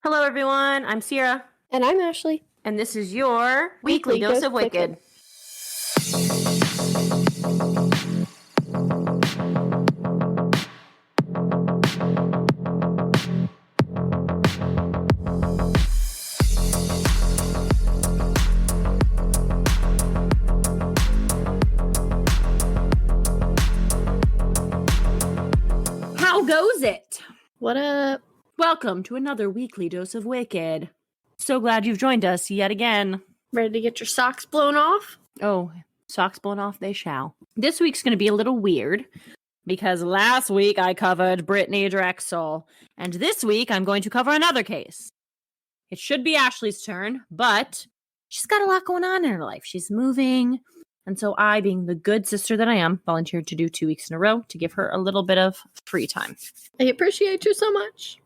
Hello, everyone. I'm Sierra. And I'm Ashley. And this is your Weekly Dose of Wicked. How goes it? What up? Welcome to another Weekly Dose of Wicked. So glad you've joined us yet again. Ready to get your socks blown off? Oh, socks blown off they shall. This week's going to be a little weird because last week I covered Brittany Drexel, and this week I'm going to cover another case. It should be Ashley's turn, but she's got a lot going on in her life. She's moving, and so I, being the good sister that I am, volunteered to do 2 weeks in a row to give her a little bit of free time. I appreciate you so much.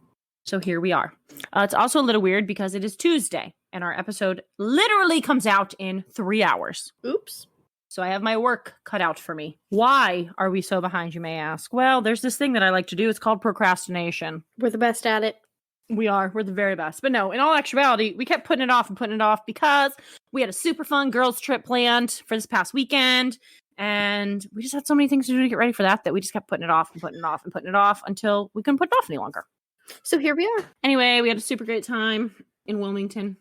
So here we are. It's also a little weird because it is Tuesday, and our episode literally comes out in 3 hours. Oops. So I have my work cut out for me. Why are we so behind, you may ask? Well, there's this thing that I like to do. It's called procrastination. We're the best at it. We are. We're the very best. But no, in all actuality, we kept putting it off because we had a super fun girls trip planned for this past weekend. And we just had so many things to do to get ready for that we just kept putting it off and putting it off and putting it off until we couldn't put it off any longer. So here we are. Anyway, we had a super great time in Wilmington.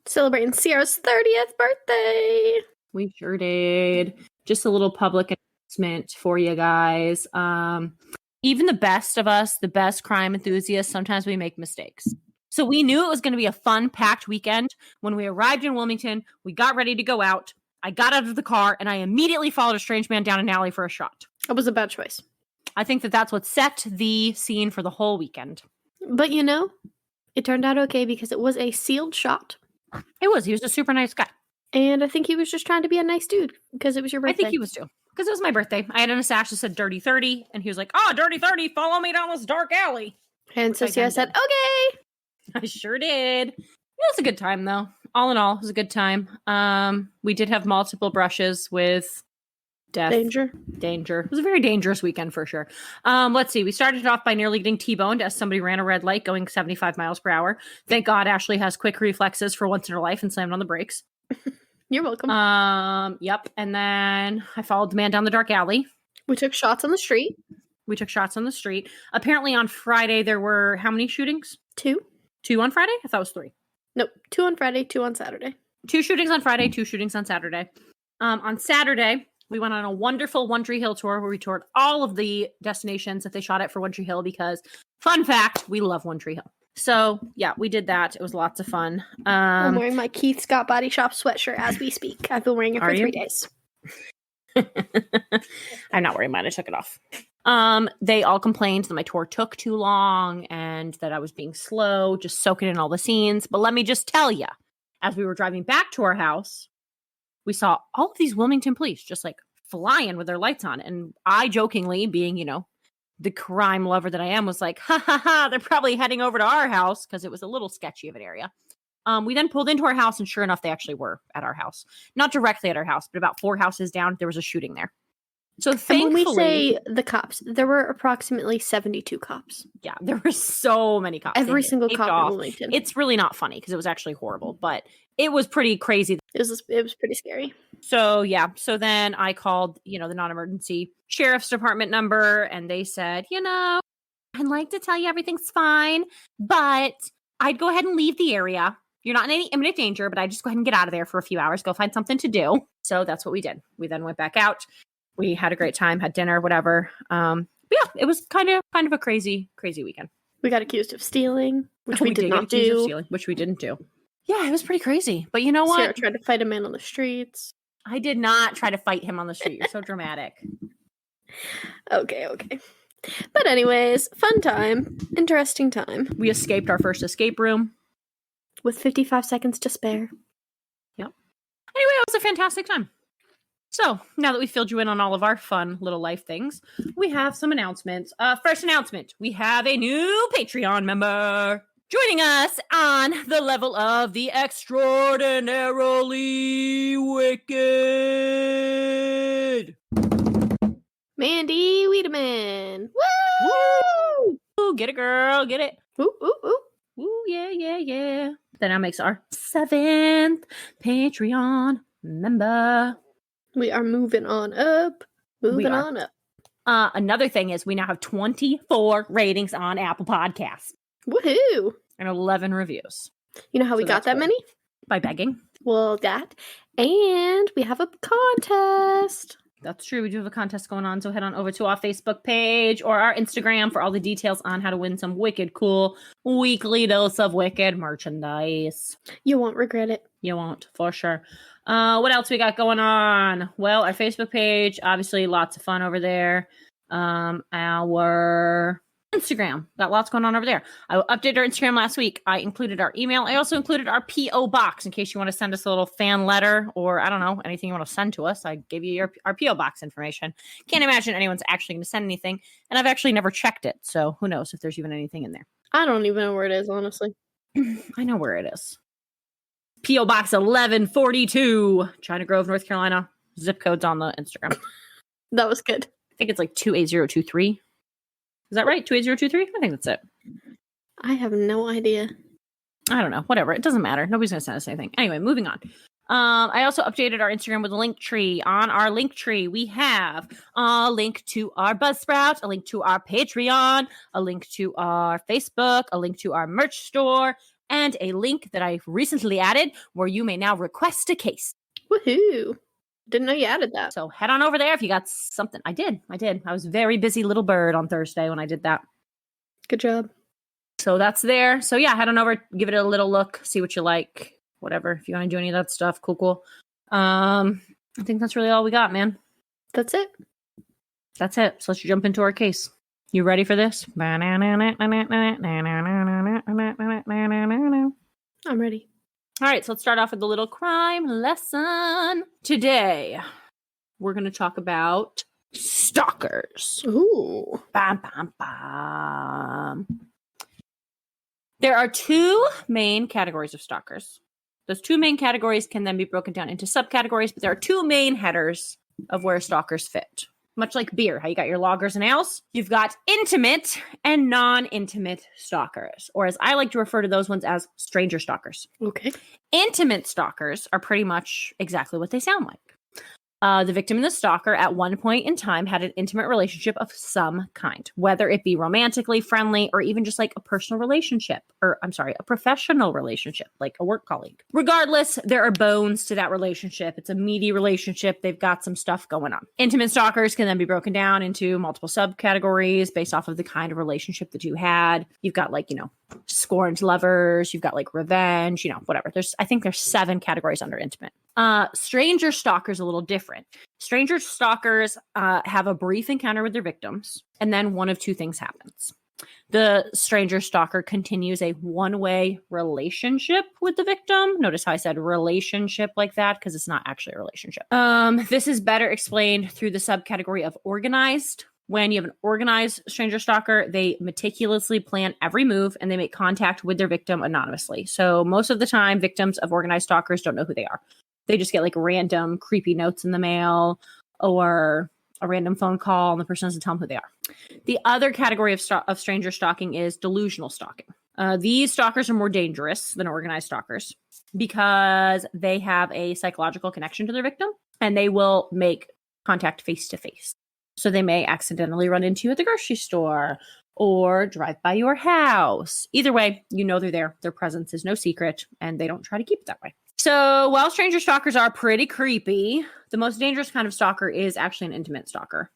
Celebrating Sierra's 30th birthday. We sure did. Just a little public announcement for you guys. Even the best of us, the best crime enthusiasts, sometimes we make mistakes. So we knew it was going to be a fun, packed weekend. When we arrived in Wilmington, we got ready to go out. I got out of the car, and I immediately followed a strange man down an alley for a shot. That was a bad choice. I think that's what set the scene for the whole weekend. But you know, it turned out okay because it was a sealed shot. It was. He was a super nice guy. And I think he was just trying to be a nice dude because it was your birthday. I think he was too. Because it was my birthday. I had a sash that said Dirty 30, and he was like, Dirty 30, follow me down this dark alley. And so Sierra said, okay. I sure did. It was a good time, though. All in all, it was a good time. We did have multiple brushes with death. Danger. It was a very dangerous weekend for sure. Let's see. We started off by nearly getting T-boned as somebody ran a red light going 75 miles per hour. Thank God Ashley has quick reflexes for once in her life and slammed on the brakes. You're welcome. Yep. And then I followed the man down the dark alley. We took shots on the street. Apparently on Friday there were how many shootings? 2. 2 on Friday? I thought it was 3. Nope. 2 on Friday, 2 on Saturday. 2 shootings on Friday, 2 shootings on Saturday. On Saturday, we went on a wonderful One Tree Hill tour where we toured all of the destinations that they shot at for One Tree Hill because, fun fact, we love One Tree Hill. So, yeah, we did that. It was lots of fun. I'm wearing my Keith Scott Body Shop sweatshirt as we speak. I've been wearing it for 3 days. I'm not wearing mine. I took it off. They all complained that my tour took too long and that I was being slow, just soaking in all the scenes. But let me just tell you, as we were driving back to our house, we saw all of these Wilmington police just like flying with their lights on. And I jokingly, being, the crime lover that I am, was like, ha ha ha, they're probably heading over to our house because it was a little sketchy of an area. We then pulled into our house, and sure enough, they actually were at our house. Not directly at our house, but about 4 houses down, there was a shooting there. So thankfully, and when we say the cops, there were approximately 72 cops. Yeah, there were so many cops. Every single cop in Wilmington. It's really not funny because it was actually horrible, but it was pretty crazy. It was pretty scary. So yeah, so then I called, the non-emergency sheriff's department number, and they said, I'd like to tell you everything's fine, but I'd go ahead and leave the area. You're not in any imminent danger, but I'd just go ahead and get out of there for a few hours, go find something to do. So that's what we did. We then went back out. We had a great time, had dinner, whatever. But yeah, it was kind of a crazy, crazy weekend. We got accused of stealing, which we did not do. Which we didn't do. Yeah, it was pretty crazy. But you know what? Sarah tried to fight a man on the streets. I did not try to fight him on the street. You're so dramatic. Okay. But anyways, fun time. Interesting time. We escaped our first escape room. With 55 seconds to spare. Yep. Anyway, it was a fantastic time. So, now that we filled you in on all of our fun little life things, we have some announcements. First announcement, we have a new Patreon member joining us on the level of the extraordinarily wicked. Mandy Wiedemann. Woo! Ooh, get it, girl, get it. Ooh. Ooh, yeah, yeah, yeah. That now makes our 7th Patreon member. We are moving on up. Moving on up. Another thing is we now have 24 ratings on Apple Podcasts. Woohoo! And 11 reviews. You know how we got that many? By begging. Well, that. And we have a contest. That's true. We do have a contest going on. So head on over to our Facebook page or our Instagram for all the details on how to win some wicked cool weekly dose of wicked merchandise. You won't regret it. You won't, for sure. What else we got going on? Well, our Facebook page, obviously lots of fun over there. Our Instagram, got lots going on over there. I updated our Instagram last week. I included our email. I also included our P.O. box in case you want to send us a little fan letter or, I don't know, anything you want to send to us. I gave you our P.O. box information. Can't imagine anyone's actually going to send anything. And I've actually never checked it. So who knows if there's even anything in there. I don't even know where it is, honestly. I know where it is. P.O. Box 1142, China Grove, North Carolina. Zip code's on the Instagram. That was good. I think it's like 28023. Is that right? 28023? I think that's it. I have no idea. I don't know. Whatever. It doesn't matter. Nobody's going to send us anything. Anyway, moving on. I also updated our Instagram with a link tree. On our link tree, we have a link to our Buzzsprout, a link to our Patreon, a link to our Facebook, a link to our merch store, and a link that I recently added where you may now request a case. Woohoo. Didn't know you added that. So head on over there if you got something. I did. I was a very busy little bird on Thursday when I did that. Good job. So that's there. So yeah, head on over, give it a little look, see what you like, whatever. If you want to do any of that stuff, cool. I think that's really all we got, man. That's it. That's it. So let's jump into our case. You ready for this? I'm ready. All right, so let's start off with a little crime lesson. Today, we're going to talk about stalkers. Ooh. Bam, bam, bam. There are two main categories of stalkers. Those two main categories can then be broken down into subcategories, but there are two main headers of where stalkers fit. Much like beer, how you got your lagers and ales, you've got intimate and non-intimate stalkers, or as I like to refer to those ones as stranger stalkers. Okay. Intimate stalkers are pretty much exactly what they sound like. The victim and the stalker at one point in time had an intimate relationship of some kind, whether it be romantically, friendly, or even just like a personal relationship, or a professional relationship, like a work colleague. Regardless, there are bones to that relationship. It's a meaty relationship. They've got some stuff going on. Intimate stalkers can then be broken down into multiple subcategories based off of the kind of relationship that you had. You've got scorned lovers. You've got revenge, whatever. I think there's 7 categories under intimate. Stranger stalkers a little different. Stranger stalkers have a brief encounter with their victims, and then one of two things happens. The stranger stalker continues a one-way relationship with the victim. Notice how I said relationship like that, because it's not actually a relationship. This is better explained through the subcategory of organized. When you have an organized stranger stalker, they meticulously plan every move and they make contact with their victim anonymously. So most of the time, victims of organized stalkers don't know who they are. They just get random creepy notes in the mail or a random phone call and the person doesn't tell them who they are. The other category of stranger stalking is delusional stalking. These stalkers are more dangerous than organized stalkers because they have a psychological connection to their victim and they will make contact face to face. So they may accidentally run into you at the grocery store or drive by your house. Either way, they're there. Their presence is no secret and they don't try to keep it that way. So while stranger stalkers are pretty creepy, the most dangerous kind of stalker is actually an intimate stalker.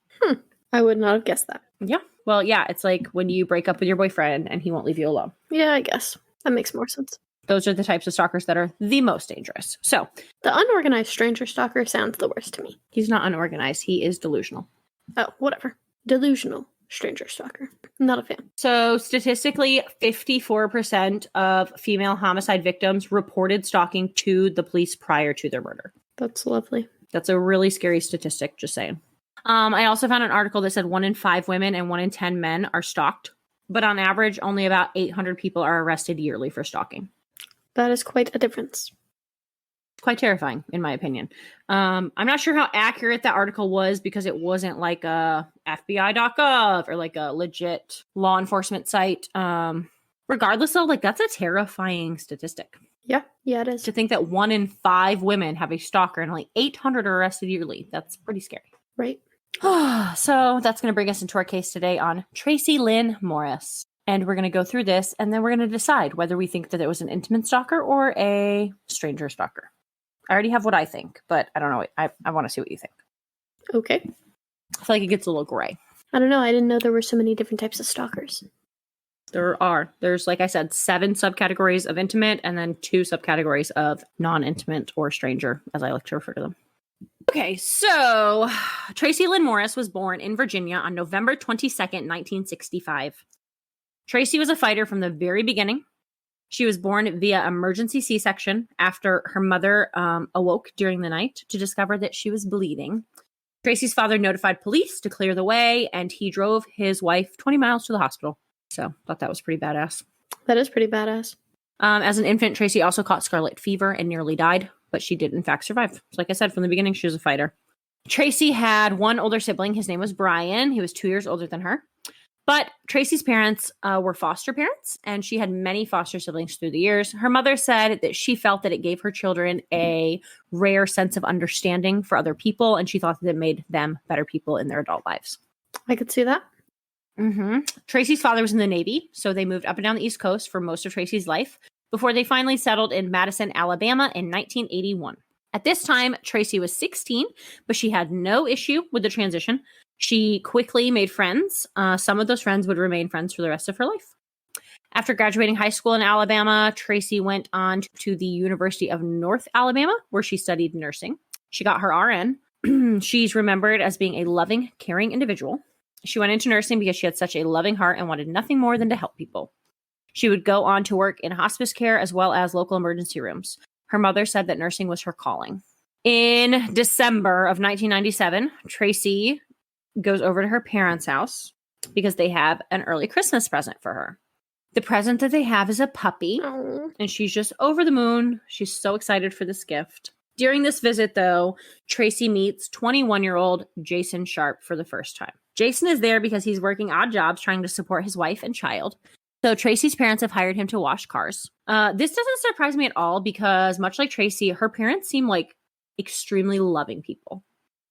I would not have guessed that. Yeah. Well, yeah, it's like when you break up with your boyfriend and he won't leave you alone. Yeah, I guess. That makes more sense. Those are the types of stalkers that are the most dangerous. So the unorganized stranger stalker sounds the worst to me. He's not unorganized. He is delusional. Oh, whatever. Delusional stranger stalker. Not a fan. So statistically, 54% of female homicide victims reported stalking to the police prior to their murder. That's lovely. That's a really scary statistic, just saying. I also found an article that said 1 in 5 women and 1 in 10 men are stalked. But on average, only about 800 people are arrested yearly for stalking. That is quite a difference. Quite terrifying, in my opinion. I'm not sure how accurate that article was because it wasn't like a FBI.gov or like a legit law enforcement site. Regardless, though, like that's a terrifying statistic. Yeah, it is. To think that 1 in 5 women have a stalker and only 800 are arrested yearly. That's pretty scary. Right. So that's going to bring us into our case today on Tracy Lynn Morris. And we're going to go through this, and then we're going to decide whether we think that it was an intimate stalker or a stranger stalker. I already have what I think, but I don't know. I want to see what you think. Okay. I feel like it gets a little gray. I don't know. I didn't know there were so many different types of stalkers. There's, like I said, 7 subcategories of intimate and then 2 subcategories of non-intimate or stranger, as I like to refer to them. Okay, so Tracy Lynn Morris was born in Virginia on November 22nd, 1965. Tracy was a fighter from the very beginning. She was born via emergency C-section after her mother awoke during the night to discover that she was bleeding. Tracy's father notified police to clear the way, and he drove his wife 20 miles to the hospital. So, thought that was pretty badass. That is pretty badass. As an infant, Tracy also caught scarlet fever and nearly died, but she did in fact survive. So like I said, from the beginning, she was a fighter. Tracy had one older sibling. His name was Brian. He was 2 years older than her. But Tracy's parents were foster parents, and she had many foster siblings through the years. Her mother said that she felt that it gave her children a rare sense of understanding for other people, and she thought that it made them better people in their adult lives. I could see that. Tracy's father was in the Navy, so they moved up and down the East Coast for most of Tracy's life before they finally settled in Madison, Alabama in 1981. At this time, Tracy was 16, but she had no issue with the transition. She quickly made friends. Some of those friends would remain friends for the rest of her life. After graduating high school in Alabama, Tracy went on to the University of North Alabama, where she studied nursing. She got her RN. She's remembered as being a loving, caring individual. She went into nursing because she had such a loving heart and wanted nothing more than to help people. She would go on to work in hospice care as well as local emergency rooms. Her mother said that nursing was her calling. In December of 1997, Tracy goes over to her parents' house because they have an early Christmas present for her. The present that they have is a puppy, and she's just over the moon. She's so excited for this gift. During this visit, though, Tracy meets 21-year-old Jason Sharp for the first time. Jason is there because he's working odd jobs trying to support his wife and child. So Tracy's parents have hired him to wash cars. This doesn't surprise me at all because much like Tracy, her parents seem like extremely loving people.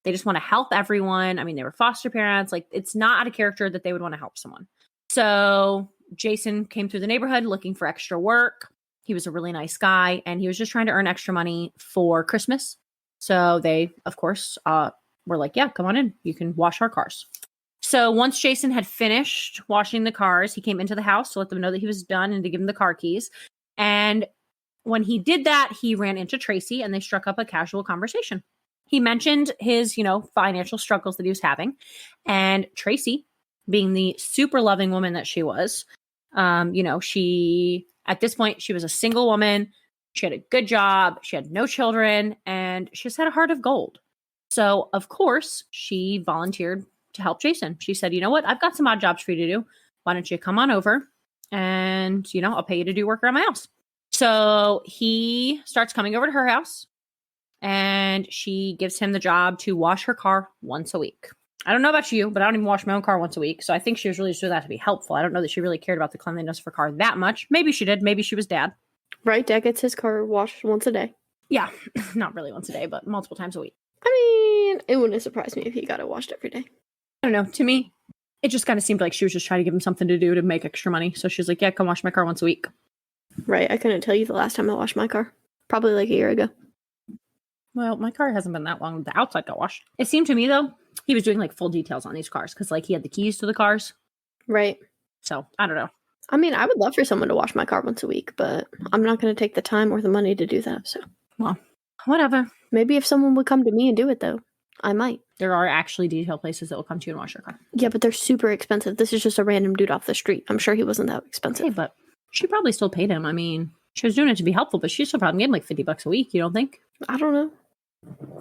They just want to help everyone. I mean, they were foster parents. Like, it's not out of character that they would want to help someone. So Jason came through the neighborhood looking for extra work. He was a really nice guy, and he was just trying to earn extra money for Christmas. So they, of course, were like, yeah, come on in. You can wash our cars. So once Jason had finished washing the cars, he came into the house to let them know that he was done and to give them the car keys. And when he did that, he ran into Tracy, and they struck up a casual conversation. He mentioned his, financial struggles that he was having. And Tracy, being the super loving woman that she was, she, at this point, she was a single woman. She had a good job. She had no children, and she just had a heart of gold. So, of course, she volunteered to help Jason. She said, you know what? I've got some odd jobs for you to do. Why don't you come on over and, I'll pay you to do work around my house. So he starts coming over to her house, and she gives him the job to wash her car once a week. I don't know about you, but I don't even wash my own car once a week. So I think she was really just doing that to be helpful. I don't know that she really cared about the cleanliness of her car that much. Maybe she did. Maybe she was Dad. Right. Dad gets his car washed once a day. Yeah. Not really once a day, but multiple times a week. I mean, it wouldn't surprise me if he got it washed every day. I don't know. To me, it just kind of seemed like she was just trying to give him something to do to make extra money. So she's like, yeah, come wash my car once a week. Right. I couldn't tell you the last time I washed my car. Probably like a year ago. Well, my car hasn't been that long. The outside got washed. It seemed to me, though, he was doing like full details on these cars because he had the keys to the cars. Right. So I don't know. I mean, I would love for someone to wash my car once a week, but I'm not going to take the time or the money to do that. So, well, whatever. Maybe if someone would come to me and do it, though, I might. There are actually detail places that will come to you and wash your car. Yeah, but they're super expensive. This is just a random dude off the street. I'm sure he wasn't that expensive. Okay, but she probably still paid him. I mean, she was doing it to be helpful, but she still probably gave him like $50 a week. You don't think? I don't know.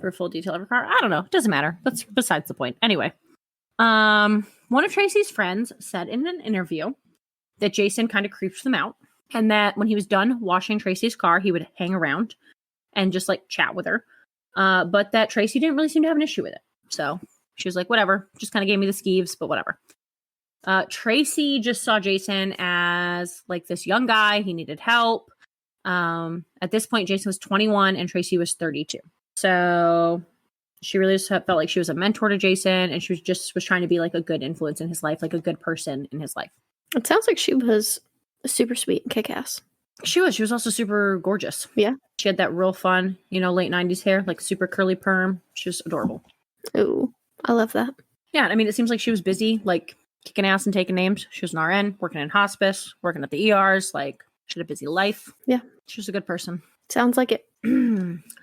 For a full detail of her car? I don't know. It doesn't matter. That's besides the point. Anyway, one of Tracy's friends said in an interview that Jason kind of creeped them out, and that when he was done washing Tracy's car, he would hang around and just chat with her. But that Tracy didn't really seem to have an issue with it. So she was like, whatever, just kind of gave me the skeeves, but whatever. Tracy just saw Jason as like this young guy. He needed help. At this point, Jason was 21 and Tracy was 32. So she really just felt like she was a mentor to Jason, and she was trying to be like a good influence in his life, like a good person in his life. It sounds like she was super sweet and kick-ass. She was also super gorgeous. Yeah. She had that real fun, late 90s hair, like super curly perm. She was adorable. Ooh, I love that. Yeah, I mean, it seems like she was busy, like kicking ass and taking names. She was an RN, working in hospice, working at the ERs. Like, she had a busy life. Yeah. She was a good person. Sounds like it.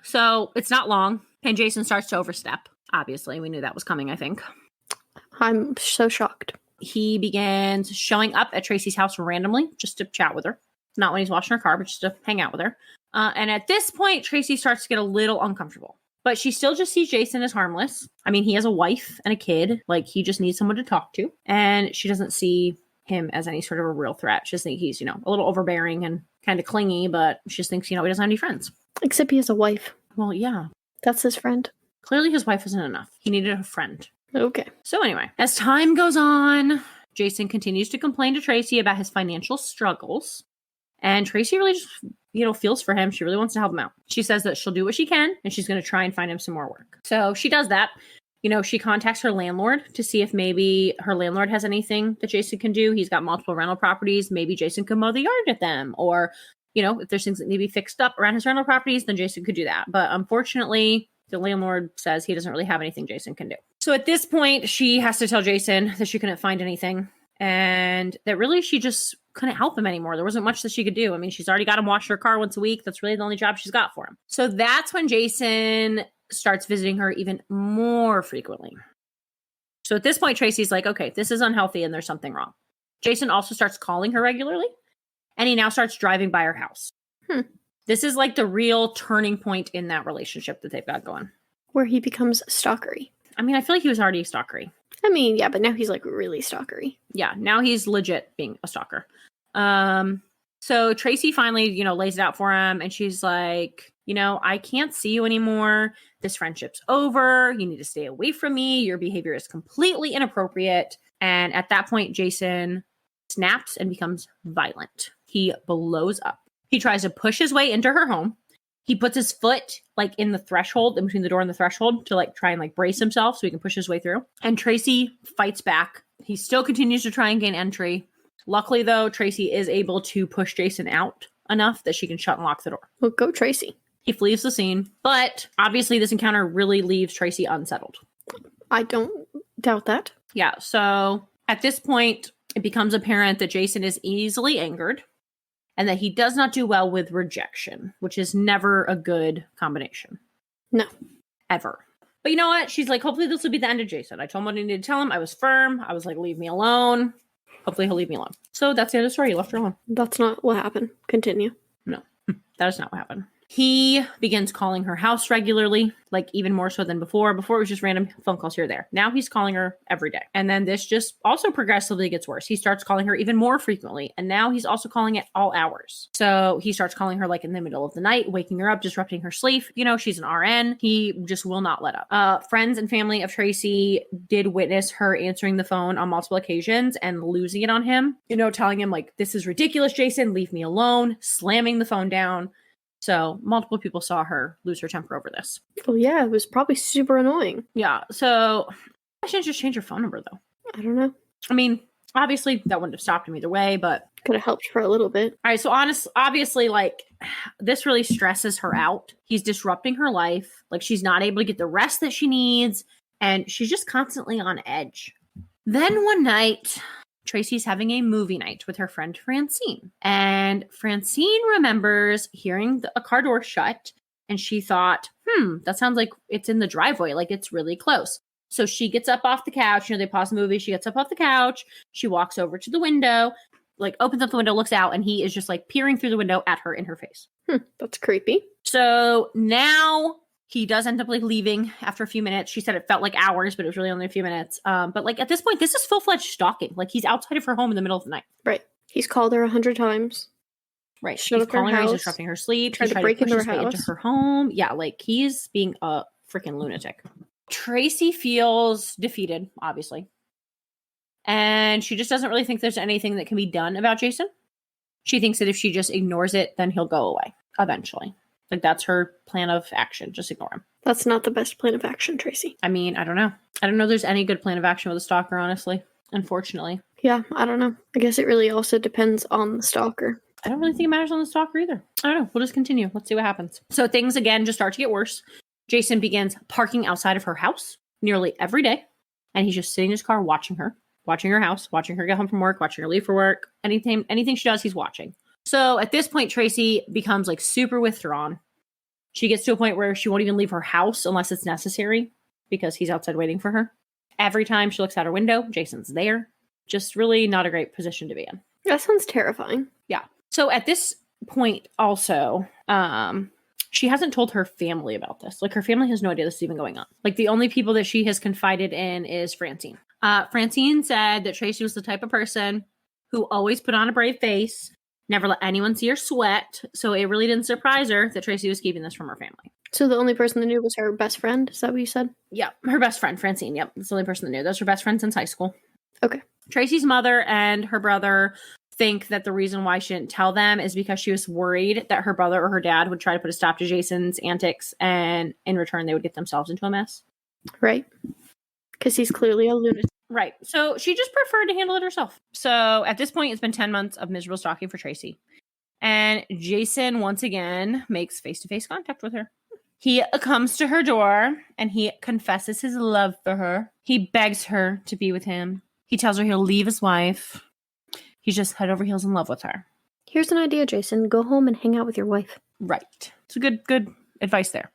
So it's not long, and Jason starts to overstep. Obviously, we knew that was coming, I think. I'm so shocked. He begins showing up at Tracy's house randomly just to chat with her. Not when he's washing her car, but just to hang out with her. And at this point, Tracy starts to get a little uncomfortable. But she still just sees Jason as harmless. I mean, he has a wife and a kid. Like, he just needs someone to talk to. And she doesn't see him as any sort of a real threat. She just thinks he's, a little overbearing and kind of clingy, but she just thinks, he doesn't have any friends. Except he has a wife. Well, yeah. That's his friend. Clearly his wife isn't enough. He needed a friend. Okay. So anyway, as time goes on, Jason continues to complain to Tracy about his financial struggles. And Tracy really just, feels for him. She really wants to help him out. She says that she'll do what she can, and she's going to try and find him some more work. So she does that. She contacts her landlord to see if maybe her landlord has anything that Jason can do. He's got multiple rental properties. Maybe Jason can mow the yard at them. Or, if there's things that need to be fixed up around his rental properties, then Jason could do that. But unfortunately, the landlord says he doesn't really have anything Jason can do. So at this point, she has to tell Jason that she couldn't find anything, and that really she just couldn't help him anymore. There wasn't much that she could do. I mean, she's already got him wash her car once a week. That's really the only job she's got for him. So that's when Jason starts visiting her even more frequently. So at this point, Tracy's like, okay, this is unhealthy and there's something wrong. Jason also starts calling her regularly, and he now starts driving by her house. This is like the real turning point in that relationship that they've got going. Where he becomes stalkery. I mean, I feel like he was already stalkery. I mean, yeah, but now he's like really stalkery. Yeah, now he's legit being a stalker. So Tracy finally, lays it out for him, and she's like, I can't see you anymore. This friendship's over. You need to stay away from me. Your behavior is completely inappropriate. And at that point, Jason snaps and becomes violent. He blows up. He tries to push his way into her home. He puts his foot like in the threshold, in between the door and the threshold, to like try and like brace himself so he can push his way through. And Tracy fights back. He still continues to try and gain entry. Luckily, though, Tracy is able to push Jason out enough that she can shut and lock the door. Well, go Tracy. He flees the scene, but obviously this encounter really leaves Tracy unsettled. I don't doubt that. Yeah, so at this point, it becomes apparent that Jason is easily angered and that he does not do well with rejection, which is never a good combination. No. Ever. But you know what? She's like, hopefully this will be the end of Jason. I told him what I needed to tell him. I was firm. I was like, leave me alone. Hopefully he'll leave me alone. So that's the end of the story. He left her alone. That's not what happened. Continue. No, that is not what happened. He begins calling her house regularly, like even more so than before. Before it was just random phone calls here or there. Now he's calling her every day. And then this just also progressively gets worse. He starts calling her even more frequently. And now he's also calling at all hours. So he starts calling her like in the middle of the night, waking her up, disrupting her sleep. She's an RN. He just will not let up. Friends and family of Tracy did witness her answering the phone on multiple occasions and losing it on him. Telling him like, this is ridiculous, Jason, leave me alone, slamming the phone down. So multiple people saw her lose her temper over this. Well, yeah, it was probably super annoying. Yeah. So I shouldn't just change her phone number, though. I don't know. I mean, obviously that wouldn't have stopped him either way, but could have helped for a little bit. All right. So obviously, like, this really stresses her out. He's disrupting her life. Like, she's not able to get the rest that she needs, and she's just constantly on edge. Then one night, Tracy's having a movie night with her friend Francine. And Francine remembers hearing a car door shut, and she thought, that sounds like it's in the driveway, like it's really close. So she gets up off the couch. They pause the movie. She gets up off the couch. She walks over to the window, like opens up the window, looks out, and he is just like peering through the window at her in her face. That's creepy. So now he does end up like leaving after a few minutes. She said it felt like hours, but it was really only a few minutes. But like at this point, this is full-fledged stalking. Like he's outside of her home in the middle of the night. Right. He's called her 100 times. Right. He's calling her, he's disrupting her sleep. Tried to break into her house. Into her home. Yeah, like he's being a freaking lunatic. Tracy feels defeated, obviously. And she just doesn't really think there's anything that can be done about Jason. She thinks that if she just ignores it, then he'll go away eventually. Like, that's her plan of action. Just ignore him. That's not the best plan of action, Tracy. I mean, I don't know. I don't know if there's any good plan of action with a stalker, honestly. Unfortunately. Yeah, I don't know. I guess it really also depends on the stalker. I don't really think it matters on the stalker either. I don't know. We'll just continue. Let's see what happens. So things, again, just start to get worse. Jason begins parking outside of her house nearly every day. And he's just sitting in his car watching her house, watching her get home from work, watching her leave for work. Anything she does, he's watching. So at this point, Tracy becomes like super withdrawn. She gets to a point where she won't even leave her house unless it's necessary because he's outside waiting for her. Every time she looks out her window, Jason's there. Just really not a great position to be in. That sounds terrifying. Yeah. So at this point also, she hasn't told her family about this. Like, her family has no idea this is even going on. Like, the only people that she has confided in is Francine. Francine said that Tracy was the type of person who always put on a brave face, never let anyone see her sweat. So it really didn't surprise her that Tracy was keeping this from her family. So the only person that knew was her best friend? Is that what you said? Yeah, her best friend, Francine. Yep, that's the only person that knew. That's her best friend since high school. Okay. Tracy's mother and her brother think that the reason why she didn't tell them is because she was worried that her brother or her dad would try to put a stop to Jason's antics, and in return, they would get themselves into a mess. Right. Because he's clearly a lunatic. Right. So she just preferred to handle it herself. So at this point, it's been 10 months of miserable stalking for Tracy. And Jason, once again, makes face-to-face contact with her. He comes to her door and he confesses his love for her. He begs her to be with him. He tells her he'll leave his wife. He's just head over heels in love with her. Here's an idea, Jason. Go home and hang out with your wife. Right. It's a good advice there.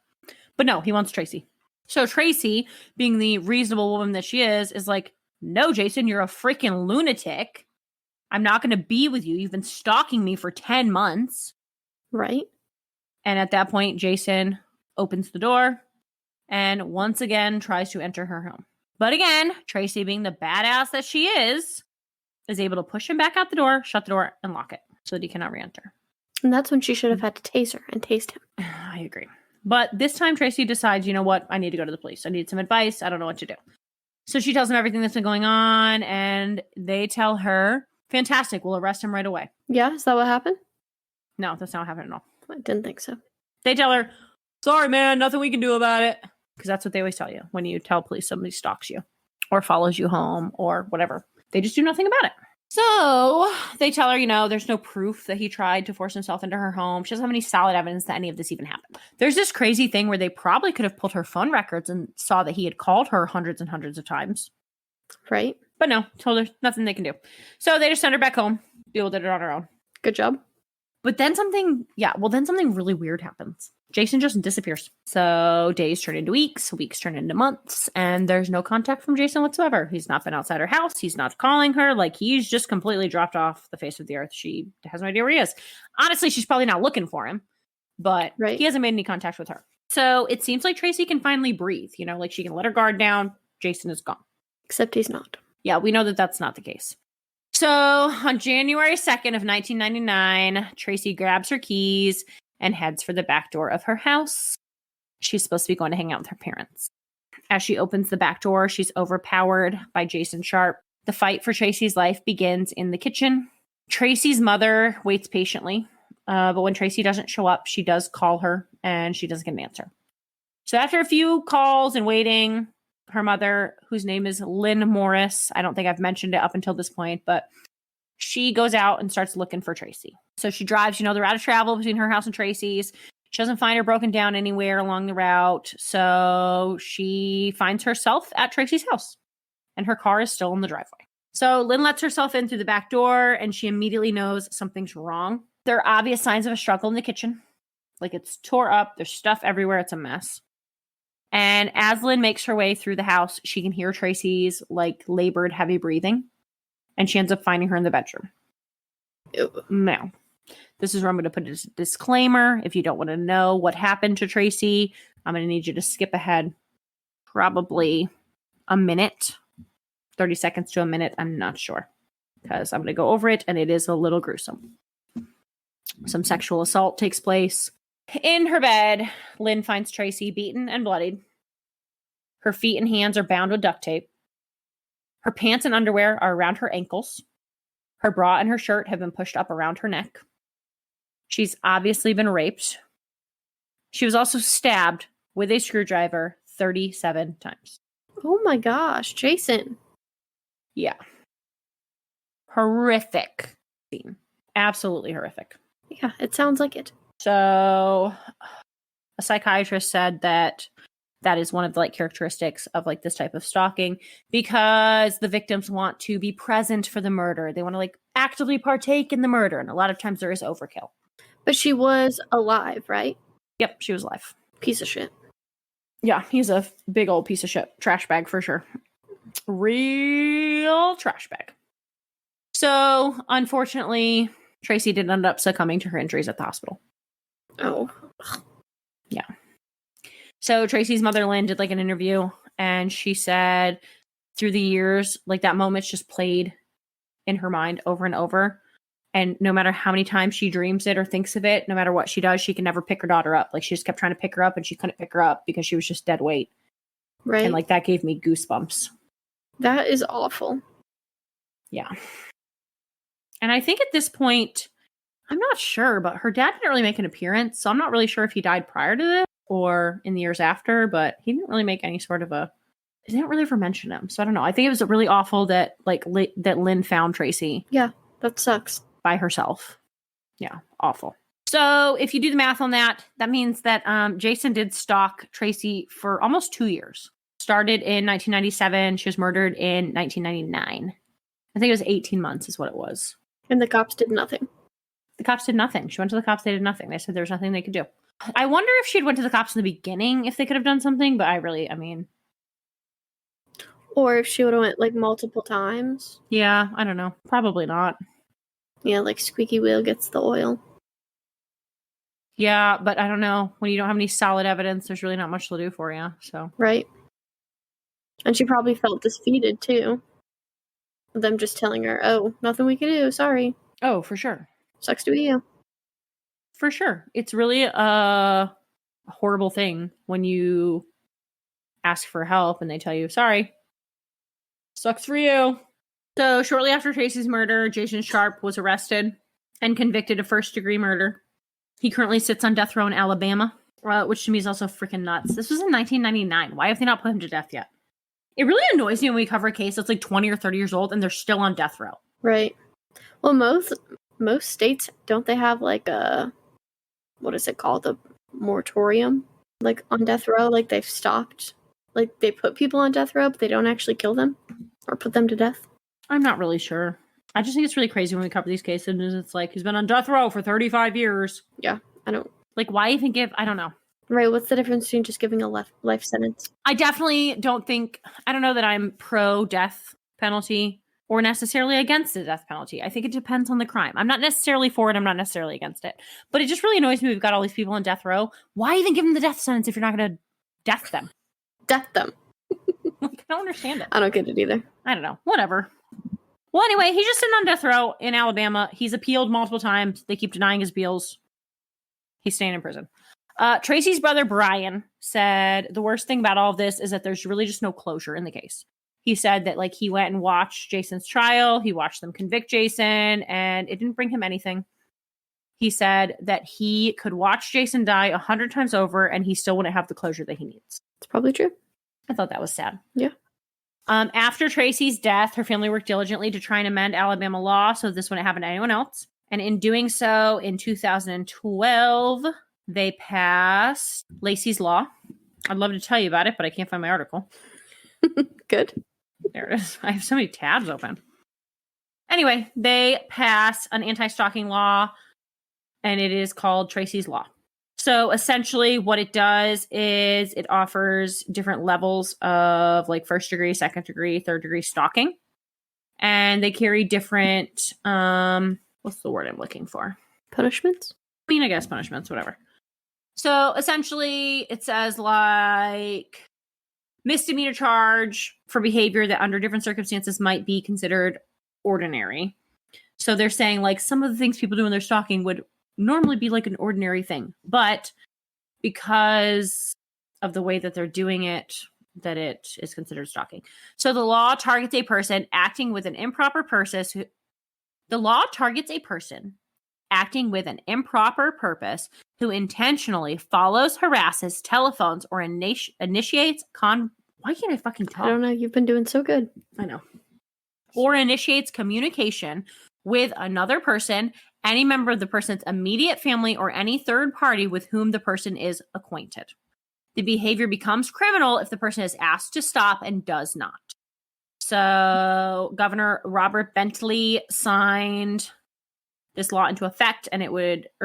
But no, he wants Tracy. So Tracy, being the reasonable woman that she is like, no, Jason, you're a freaking lunatic. I'm not going to be with you. You've been stalking me for 10 months. Right. And at that point, Jason opens the door and once again tries to enter her home. But again, Tracy, being the badass that she is able to push him back out the door, shut the door, and lock it so that he cannot re-enter. And that's when she should have had to tase her and taste him. I agree. But this time, Tracy decides, you know what? I need to go to the police. I need some advice. I don't know what to do. So she tells them everything that's been going on, and they tell her, fantastic, we'll arrest him right away. Yeah, is that what happened? No, that's not what happened at all. I didn't think so. They tell her, sorry, man, nothing we can do about it. Because that's what they always tell you when you tell police somebody stalks you or follows you home or whatever. They just do nothing about it. So they tell her, there's no proof that he tried to force himself into her home. She doesn't have any solid evidence that any of this even happened. There's this crazy thing where they probably could have pulled her phone records and saw that he had called her hundreds and hundreds of times. Right. But no, told her nothing they can do. So they just send her back home. Deal with it on her own. Good job. But then something really weird happens. Jason just disappears. So days turn into weeks turn into months, and there's no contact from Jason whatsoever. He's not been outside her house. He's not calling her. Like, he's just completely dropped off the face of the earth. She has no idea where he is. Honestly, she's probably not looking for him, but He hasn't made any contact with her. So it seems like Tracy can finally breathe, like she can let her guard down. Jason is gone. Except he's not. Yeah, we know that that's not the case. So on January 2nd of 1999, Tracy grabs her keys and heads for the back door of her house. She's supposed to be going to hang out with her parents. As she opens the back door, she's overpowered by Jason Sharp. The fight for Tracy's life begins in the kitchen. Tracy's mother waits patiently, but when Tracy doesn't show up, she does call her, and she doesn't get an answer. So after a few calls and waiting, her mother, whose name is Lynn Morris, I don't think I've mentioned it up until this point, but she goes out and starts looking for Tracy. So she drives, they're out of travel between her house and Tracy's. She doesn't find her broken down anywhere along the route. So she finds herself at Tracy's house, and her car is still in the driveway. So Lynn lets herself in through the back door, and she immediately knows something's wrong. There are obvious signs of a struggle in the kitchen. Like, it's tore up. There's stuff everywhere. It's a mess. And as Lynn makes her way through the house, she can hear Tracy's labored, heavy breathing. And she ends up finding her in the bedroom. Now, this is where I'm going to put a disclaimer. If you don't want to know what happened to Tracy, I'm going to need you to skip ahead probably a minute, 30 seconds to a minute. I'm not sure, because I'm going to go over it, and it is a little gruesome. Some sexual assault takes place. In her bed, Lynn finds Tracy beaten and bloodied. Her feet and hands are bound with duct tape. Her pants and underwear are around her ankles. Her bra and her shirt have been pushed up around her neck. She's obviously been raped. She was also stabbed with a screwdriver 37 times. Oh my gosh, Jason. Yeah. Horrific scene. Absolutely horrific. Yeah, it sounds like it. So a psychiatrist said that is one of the characteristics of this type of stalking, because the victims want to be present for the murder. They want to actively partake in the murder. And a lot of times there is overkill. But she was alive, right? Yep, she was alive. Piece of shit. Yeah, he's a big old piece of shit. Trash bag for sure. Real trash bag. So, unfortunately, Tracy did end up succumbing to her injuries at the hospital. Oh. Yeah. So, Tracy's mother, Lynn, did an interview, and she said through the years, that moment's just played in her mind over and over. And no matter how many times she dreams it or thinks of it, no matter what she does, she can never pick her daughter up. She just kept trying to pick her up, and she couldn't pick her up because she was just dead weight. Right. And that gave me goosebumps. That is awful. Yeah. And I think at this point, I'm not sure, but her dad didn't really make an appearance. So I'm not really sure if he died prior to this or in the years after, but he didn't really make any sort of they didn't really ever mention him. So I don't know. I think it was really awful that that Lynn found Tracy. Yeah, that sucks. By herself. Yeah, awful. So if you do the math on that, that means that Jason did stalk Tracy for almost 2 years. Started in 1997. She was murdered in 1999. I think it was 18 months is what it was. And the cops did nothing. The cops did nothing. She went to the cops. They did nothing. They said there was nothing they could do. I wonder if she'd went to the cops in the beginning, if they could have done something. But I mean. Or if she would have went multiple times. Yeah, I don't know. Probably not. Yeah, squeaky wheel gets the oil. Yeah, but I don't know. When you don't have any solid evidence, there's really not much to do for you. So. Right. And she probably felt defeated, too. Them just telling her, oh, nothing we can do, sorry. Oh, for sure. Sucks to be you. For sure. It's really a horrible thing when you ask for help and they tell you, sorry. Sucks for you. So shortly after Tracy's murder, Jason Sharp was arrested and convicted of first-degree murder. He currently sits on death row in Alabama, which to me is also freaking nuts. This was in 1999. Why have they not put him to death yet? It really annoys me when we cover a case that's 20 or 30 years old and they're still on death row. Right. Well, most states, don't they have a, what is it called? A moratorium? On death row? They've stopped. They put people on death row, but they don't actually kill them or put them to death. I'm not really sure. I just think it's really crazy when we cover these cases. And it's he's been on death row for 35 years. Yeah, I don't. Why even give? I don't know. Right, what's the difference between just giving a life sentence? I definitely don't think, I don't know that I'm pro-death penalty or necessarily against the death penalty. I think it depends on the crime. I'm not necessarily for it. I'm not necessarily against it. But it just really annoys me we've got all these people on death row. Why even give them the death sentence if you're not going to death them? Death them. I don't understand it. I don't get it either. I don't know. Whatever. Well, anyway, he's just sitting on death row in Alabama. He's appealed multiple times. They keep denying his appeals. He's staying in prison. Tracy's brother, Brian, said the worst thing about all of this is that there's really just no closure in the case. He said that he went and watched Jason's trial. He watched them convict Jason, and it didn't bring him anything. He said that he could watch Jason die 100 times over, and he still wouldn't have the closure that he needs. It's probably true. I thought that was sad. Yeah. After Tracy's death, her family worked diligently to try and amend Alabama law so this wouldn't happen to anyone else. And in doing so, in 2012, they passed Lacey's Law. I'd love to tell you about it, but I can't find my article. Good. There it is. I have so many tabs open. Anyway, they pass an anti-stalking law, and it is called Tracy's Law. So essentially what it does is it offers different levels of first degree, second degree, third degree stalking. And they carry different, what's the word I'm looking for? Punishments? I guess punishments, whatever. So essentially it says misdemeanor charge for behavior that under different circumstances might be considered ordinary. So they're saying some of the things people do when they're stalking would normally be an ordinary thing. But because of the way that they're doing it, that it is considered stalking. So the law targets a person acting with an improper purpose. The law targets a person acting with an improper purpose who intentionally follows, harasses, telephones, or initiates Why can't I fucking talk? I don't know. You've been doing so good. I know. Or initiates communication with another person, any member of the person's immediate family, or any third party with whom the person is acquainted. The behavior becomes criminal if the person is asked to stop and does not. So Governor Robert Bentley signed this law into effect, and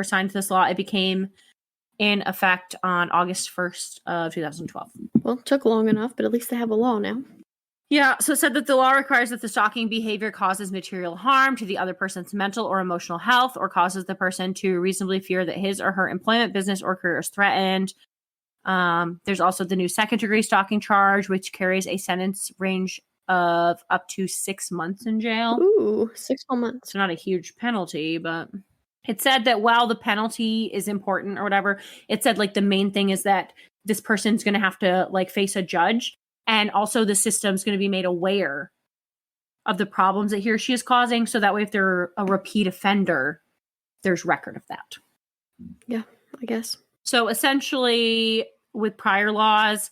signed this law. It became in effect on August 1st of 2012. Well, it took long enough, but at least they have a law now. Yeah, so it said that the law requires that the stalking behavior causes material harm to the other person's mental or emotional health, or causes the person to reasonably fear that his or her employment, business, or career is threatened. There's also the new second-degree stalking charge, which carries a sentence range of up to 6 months in jail. Ooh, 6 whole months. It's not a huge penalty, but it said that while the penalty is important or whatever, it said like the main thing is that this person's going to have to like face a judge, and also the system's going to be made aware of the problems that he or she is causing, so that way if they're a repeat offender, there's record of that. Yeah, I guess. So essentially, with prior laws,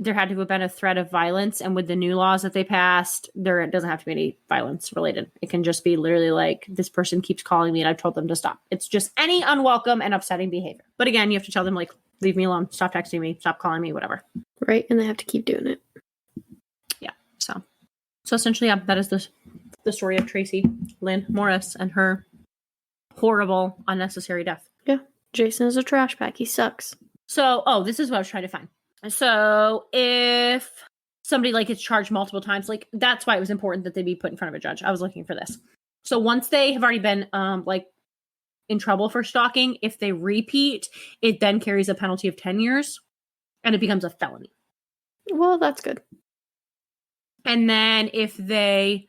there had to have been a threat of violence, and with the new laws that they passed, there doesn't have to be any violence related. It can just be literally like, this person keeps calling me and I've told them to stop. It's just any unwelcome and upsetting behavior. But again, you have to tell them like, leave me alone, stop texting me, stop calling me, whatever. Right, and they have to keep doing it. Yeah, so essentially, yeah, that is the story of Tracy Lynn Morris and her horrible, unnecessary death. Yeah, Jason is a trash bag. He sucks. So, this is what I was trying to find. So if somebody like gets charged multiple times, like that's why it was important that they be put in front of a judge. I was looking for this. So once they have already been like in trouble for stalking, if they repeat, it then carries a penalty of 10 years and it becomes a felony. Well, that's good. And then if they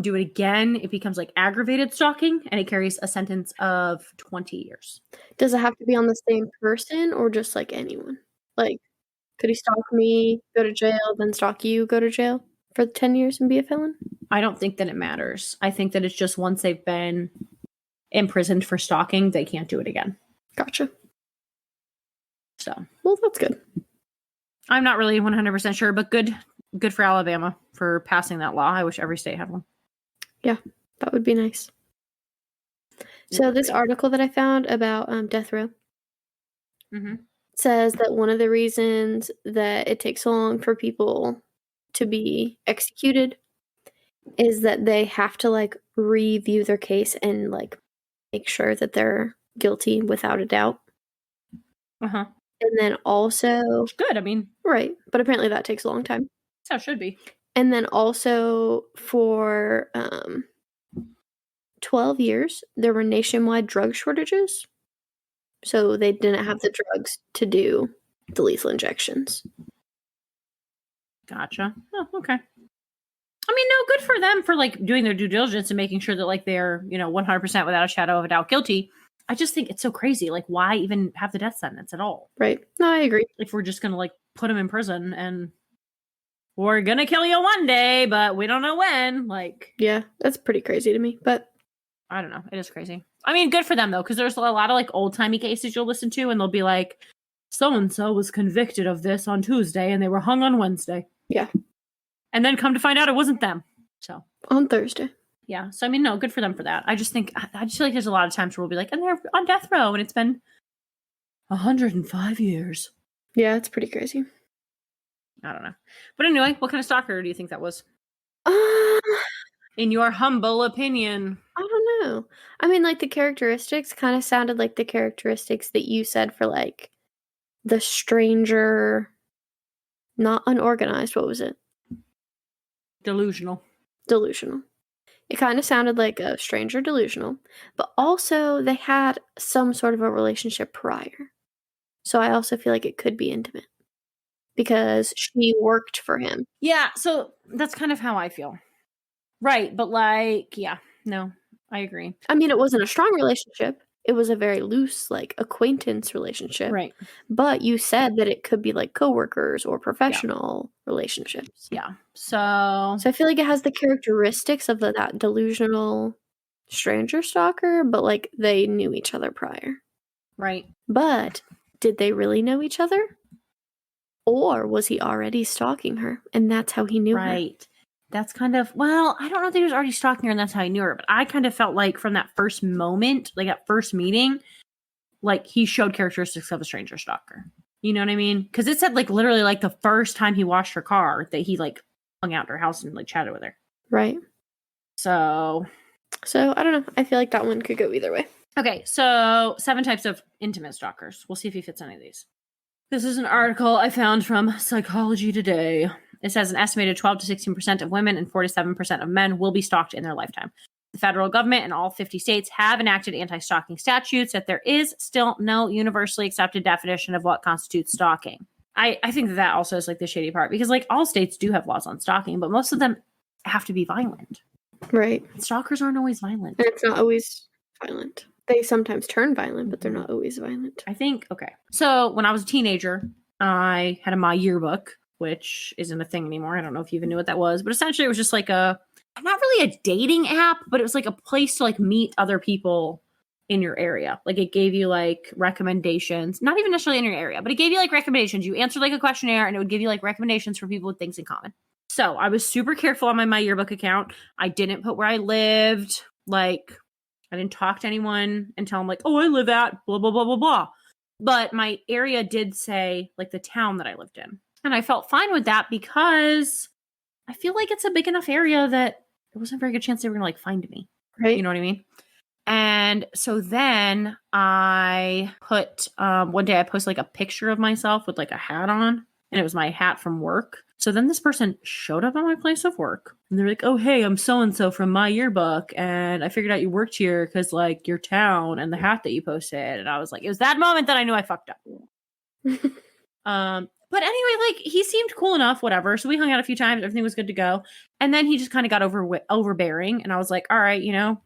do it again, it becomes like aggravated stalking and it carries a sentence of 20 years. Does it have to be on the same person or just like anyone? Like, could he stalk me, go to jail, then stalk you, go to jail for 10 years and be a felon? I don't think that it matters. I think that it's just once they've been imprisoned for stalking, they can't do it again. Gotcha. So, well, that's good. I'm not really 100% sure, but good for Alabama for passing that law. I wish every state had one. Yeah, that would be nice. So this article that I found about death row says that one of the reasons that it takes so long for people to be executed is that they have to like review their case and like make sure that they're guilty without a doubt. Uh-huh. And then also... It's good, I mean... Right, but apparently that takes a long time. That's how it should be. And then also for 12 years, there were nationwide drug shortages. So they didn't have the drugs to do the lethal injections. Gotcha. Oh, okay. I mean, no, good for them for like doing their due diligence and making sure that like they're, 100% without a shadow of a doubt guilty. I just think it's so crazy. Like, why even have the death sentence at all? Right. No, I agree. If we're just going to like put them in prison and we're going to kill you one day, but we don't know when. Like, yeah, that's pretty crazy to me, but I don't know. It is crazy. I mean, good for them though, because there's a lot of like old timey cases you'll listen to, and they'll be like, so-and-so was convicted of this on Tuesday and they were hung on Wednesday. Yeah. And then come to find out it wasn't them. So on Thursday. Yeah. So I mean, no, good for them for that. I just feel like there's a lot of times where we'll be like, and they're on death row and it's been 105 years. Yeah, it's pretty crazy. I don't know. But anyway, what kind of stalker do you think that was? In your humble opinion. I don't know. I mean, like the characteristics kind of sounded like the characteristics that you said for like the stranger, not unorganized. What was it? Delusional. It kind of sounded like a stranger delusional, but also they had some sort of a relationship prior. So I also feel like it could be intimate because she worked for him. Yeah, so that's kind of how I feel. Right, but like, yeah, no, I agree. I mean, it wasn't a strong relationship, it was a very loose, like, acquaintance relationship. Right. But you said that it could be, like, coworkers or professional relationships. Yeah. So I feel like it has the characteristics of that delusional stranger stalker, but, like, they knew each other prior. Right. But did they really know each other? Or was he already stalking her, and that's how he knew her? Right. That's kind of, well, I don't know if he was already stalking her and that's how he knew her, but I kind of felt like from that first moment, like at first meeting, like he showed characteristics of a stranger stalker. You know what I mean? Because it said like literally like the first time he washed her car that he like hung out at her house and like chatted with her. Right. So I don't know. I feel like that one could go either way. Okay, so 7 types of intimate stalkers. We'll see if he fits any of these. This is an article I found from Psychology Today. It says an estimated 12 to 16% of women and 4 to 7% of men will be stalked in their lifetime. The federal government and all 50 states have enacted anti-stalking statutes, yet there is still no universally accepted definition of what constitutes stalking. I think that also is like the shady part, because like all states do have laws on stalking, but most of them have to be violent. Right. Stalkers aren't always violent. And it's not always violent. They sometimes turn violent, but they're not always violent. I think, okay. So when I was a teenager, I had my yearbook, which isn't a thing anymore. I don't know if you even knew what that was, but essentially it was just like not really a dating app, but it was like a place to like meet other people in your area. Like it gave you like recommendations, not even necessarily in your area, but it gave you like recommendations. You answered like a questionnaire and it would give you like recommendations for people with things in common. So I was super careful on my yearbook account. I didn't put where I lived. Like I didn't talk to anyone and tell them like, oh, I live at blah, blah, blah, blah, blah. But my area did say like the town that I lived in. And I felt fine with that because I feel like it's a big enough area that there wasn't a very good chance they were going to like find me. Right. You know what I mean? And so then I put, one day I posted like a picture of myself with like a hat on, and it was my hat from work. So then this person showed up at my place of work and they're like, oh, hey, I'm so-and-so from my yearbook. And I figured out you worked here because like your town and the hat that you posted. And I was like, it was that moment that I knew I fucked up. But anyway, like he seemed cool enough, whatever. So we hung out a few times. Everything was good to go. And then he just kind of got overbearing. And I was like, all right,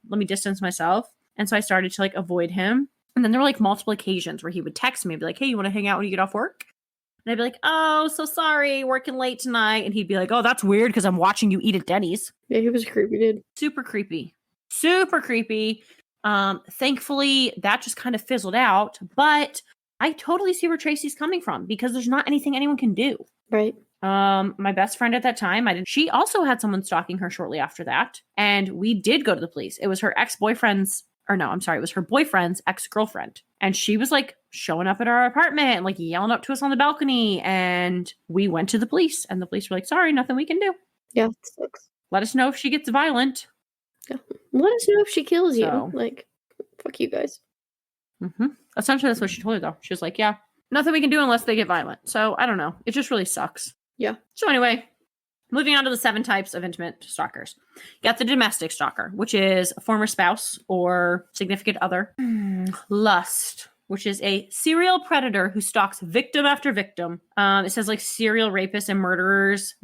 let me distance myself. And so I started to like avoid him. And then there were like multiple occasions where he would text me and be like, hey, you want to hang out when you get off work? And I'd be like, oh, so sorry, working late tonight. And he'd be like, oh, that's weird because I'm watching you eat at Denny's. Yeah, he was creepy, dude. Super creepy. Super creepy. Thankfully, that just kind of fizzled out. But I totally see where Tracy's coming from because there's not anything anyone can do. Right. My best friend at that time, she also had someone stalking her shortly after that. And we did go to the police. It was her ex-boyfriend's, or no, I'm sorry, it was her boyfriend's ex-girlfriend. And she was like showing up at our apartment and like yelling up to us on the balcony. And we went to the police and the police were like, sorry, nothing we can do. Yeah, it sucks. Let us know if she gets violent. Yeah. Let us know if she kills you. So, like, fuck you guys. Mm-hmm. Essentially, that's what she told her, though. She was like, yeah, nothing we can do unless they get violent. So I don't know. It just really sucks. Yeah. So anyway, moving on to the 7 types of intimate stalkers. You got the domestic stalker, which is a former spouse or significant other. Lust, which is a serial predator who stalks victim after victim. It says like serial rapists and murderers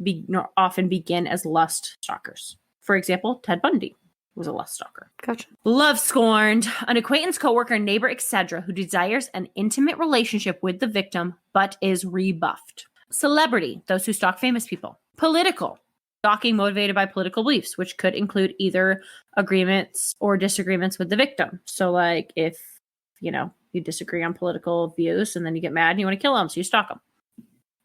often begin as lust stalkers. For example, Ted Bundy was a lust stalker. Gotcha. Love scorned, an acquaintance, coworker, neighbor, etc., who desires an intimate relationship with the victim but is rebuffed. Celebrity, those who stalk famous people. Political, stalking motivated by political beliefs, which could include either agreements or disagreements with the victim. So like if, you disagree on political views and then you get mad and you want to kill them, so you stalk them.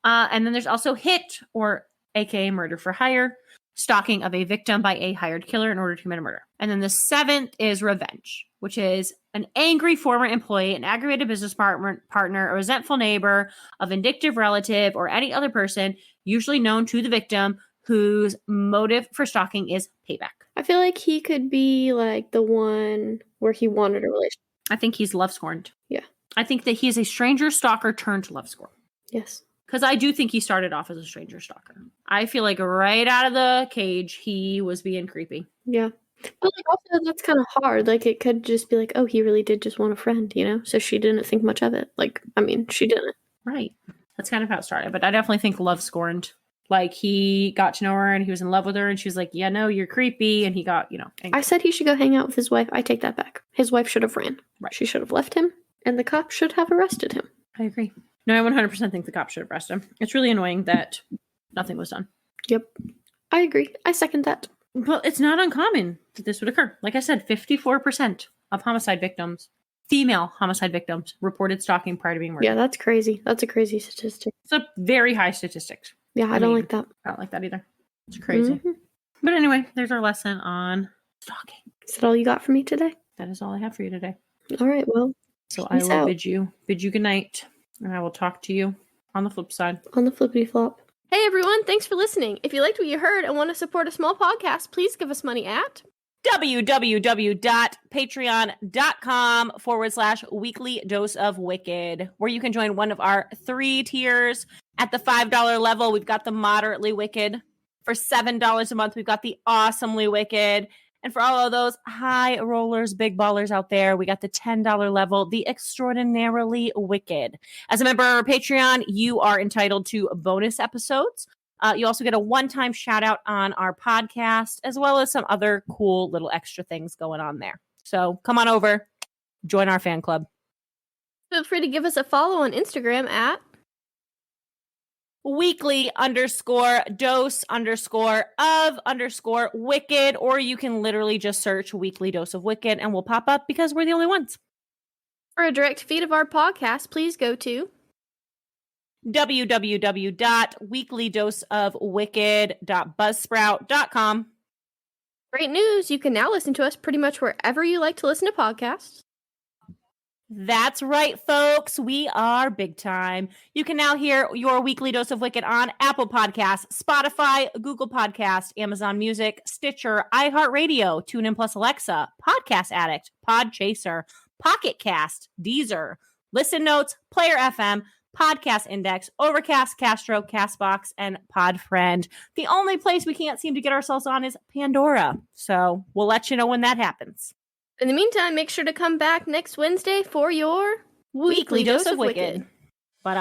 And then there's also hit, or aka murder for hire, stalking of a victim by a hired killer in order to commit a murder. And then the 7th is revenge, which is an angry former employee, an aggravated business partner, a resentful neighbor, a vindictive relative, or any other person, usually known to the victim, whose motive for stalking is payback. I feel like he could be like the one where he wanted a relationship. I think he's love scorned. Yeah. I think that he is a stranger stalker turned love scorn. Yes. Because I do think he started off as a stranger stalker. I feel like right out of the cage, he was being creepy. Yeah. But like also that's kind of hard. Like it could just be like, oh, he really did just want a friend, So she didn't think much of it. Like, I mean, she didn't. Right. That's kind of how it started. But I definitely think love scorned. Like, he got to know her and he was in love with her, and she was like, yeah, no, you're creepy. And he got, angry. I said he should go hang out with his wife. I take that back. His wife should have ran. Right. She should have left him, and the cop should have arrested him. I agree. No, I 100% think the cop should have arrested him. It's really annoying that nothing was done. Yep. I agree. I second that. Well, it's not uncommon that this would occur. Like I said, 54% of homicide victims, female homicide victims, reported stalking prior to being murdered. Yeah, that's crazy. That's a crazy statistic. It's a very high statistic. Yeah, I don't like that. I don't like that either. It's crazy. But anyway, there's our lesson on stalking. Is that all you got for me today? That is all I have for you today. All right, well. So I will bid you good night, and I will talk to you on the flip side. On the flippity flop. Hey everyone, thanks for listening. If you liked what you heard and want to support a small podcast, please give us money at www.patreon.com/weekly dose of wicked, where you can join one of our 3 tiers. At the $5 level, we've got the moderately wicked. For $7 a month, we've got the awesomely wicked. And for all of those high rollers, big ballers out there, we got the $10 level, the extraordinarily wicked. As a member of our Patreon, you are entitled to bonus episodes. You also get a one-time shout out on our podcast, as well as some other cool little extra things going on there. So come on over, join our fan club. Feel free to give us a follow on Instagram at weekly_dose_of_wicked, or you can literally just search weekly dose of wicked and we'll pop up because we're the only ones. For a direct feed of our podcast, please go to www.weeklydoseofwicked.buzzsprout.com. Great news! You can now listen to us pretty much wherever you like to listen to podcasts. That's right, folks. We are big time. You can now hear your weekly dose of Wicked on Apple Podcasts, Spotify, Google Podcasts, Amazon Music, Stitcher, iHeartRadio, TuneIn Plus Alexa, Podcast Addict, Podchaser, Pocket Cast, Deezer, Listen Notes, Player FM, Podcast Index, Overcast, Castro, Castbox, and Podfriend. The only place we can't seem to get ourselves on is Pandora. So we'll let you know when that happens. In the meantime, make sure to come back next Wednesday for your Weekly Dose of Wicked. But